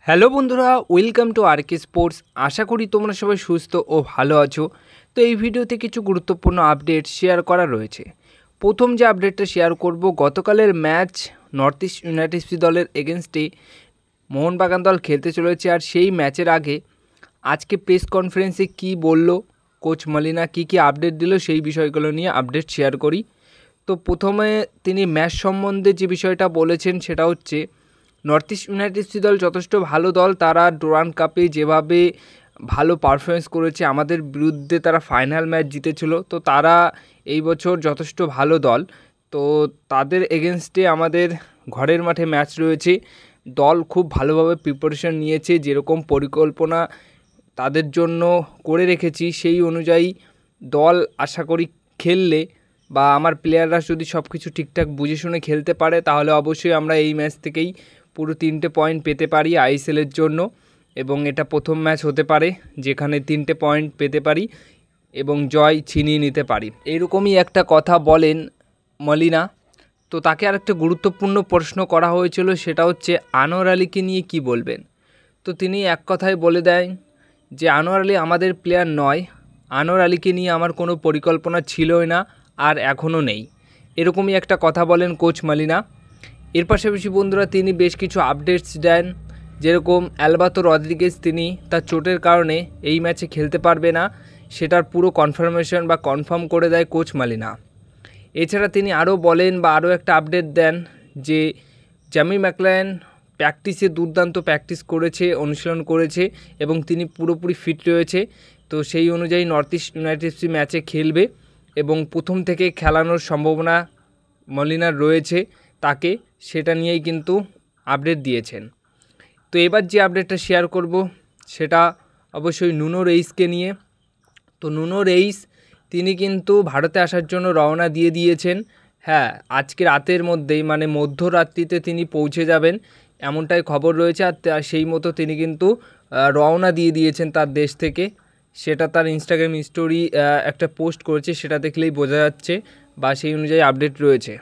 Hello বন্ধুরা, welcome to R K sports. আশা করি তোমরা সবাই সুস্থ ও ভালো আছো। তো এই ভিডিওতে কিছু গুরুত্বপূর্ণ আপডেট শেয়ার করা রয়েছে। প্রথম যে আপডেটটা শেয়ার করব, গতকালের match north east United FC দলের এগেনস্টে মোহনবাগান দল খেলতে চলেছে। আর সেই ম্যাচের আগে আজকে প্রেস কনফারেন্সে কি বলল কোচ মলিনা, কি আপডেট দিল, সেই বিষয়গুলো নিয়ে আপডেট শেয়ার করি। তো প্রথমে তিনি ম্যাচ সম্বন্ধে যে বিষয়টা বলেছেন সেটা হচ্ছে, নর্থ ইস্ট ইউনাইটেড এফসি দল যথেষ্ট ভালো দল। তারা ডুরান্ড কাপে যেভাবে ভালো পারফরমেন্স করেছে, আমাদের বিরুদ্ধে তারা ফাইনাল ম্যাচ জিতেছিল, তো তারা এই বছর যথেষ্ট ভালো দল। তো তাদের এগেনস্টে আমাদের ঘরের মাঠে ম্যাচ রয়েছে। দল খুব ভালোভাবে প্রিপারেশন নিয়েছে, যেরকম পরিকল্পনা তাদের জন্য করে রেখেছি সেই অনুযায়ী দল আশা করি খেললে বা আমার প্লেয়াররা যদি সব কিছু ঠিকঠাক বুঝে শুনে খেলতে পারে, তাহলে অবশ্যই আমরা এই ম্যাচ থেকেই পুরো 3টে পয়েন্ট পেতে পারি আইএসএলের জন্য। এবং এটা প্রথম ম্যাচ হতে পারে যেখানে 3টে পয়েন্ট পেতে পারি এবং জয় ছিনিয়ে নিতে পারি, এইরকমই একটা কথা বলেন মলিনা। তো তাকে আরেকটা গুরুত্বপূর্ণ প্রশ্ন করা হয়েছিল, সেটা হচ্ছে আনোয়ার আলীকে নিয়ে কি বলবেন। তো তিনি এক কথায় বলে দেন যে আনোয়ার আলী আমাদের প্লেয়ার নয়, আনোয়ার আলীকে নিয়ে আমার কোনো পরিকল্পনা ছিলই না আর এখনও নেই, এরকমই একটা কথা বলেন কোচ মলিনা। এর পাশাপাশি বন্ধুরা তিনি বেশ কিছু আপডেটস দেন, যেরকম অ্যালবাতো রদ্রিগেজ তিনি তার চোটের কারণে এই ম্যাচে খেলতে পারবে না, সেটার পুরো কনফার্মেশন বা কনফার্ম করে দেয় কোচ মলিনা। এছাড়া তিনি আরও বলেন বা আরও একটা আপডেট দেন যে জ্যামি ম্যাকলারেন প্র্যাকটিসে দুর্দান্ত প্র্যাকটিস করেছে, অনুশীলন করেছে এবং তিনি পুরোপুরি ফিট রয়েছে। তো সেই অনুযায়ী নর্থ ইস্ট ইউনাইটেড এফসি ম্যাচে খেলবে এবং প্রথম থেকে খেলানোর সম্ভাবনা মলিনার রয়েছে তাকে, সেটা নিয়েই কিন্তু আপডেট দিয়েছেন। তো এবার যে আপডেটটা শেয়ার করব সেটা অবশ্যই নুনো রেইসকে নিয়ে। তো নুনো রেইস তিনি কিন্তু ভারতে আসার জন্য রওনা দিয়ে দিয়েছেন। হ্যাঁ, আজকে রাতের মধ্যেই মানে মধ্যরাত্রিতে তিনি পৌঁছে যাবেন এমনটাই খবর রয়েছে। আর সেই মতো তিনি কিন্তু রওনা দিয়ে দিয়েছেন তার দেশ থেকে, সেটা তার ইনস্টাগ্রাম স্টোরি একটা পোস্ট করেছে, সেটা দেখলেই বোঝা যাচ্ছে বা সেই অনুযায়ী আপডেট রয়েছে।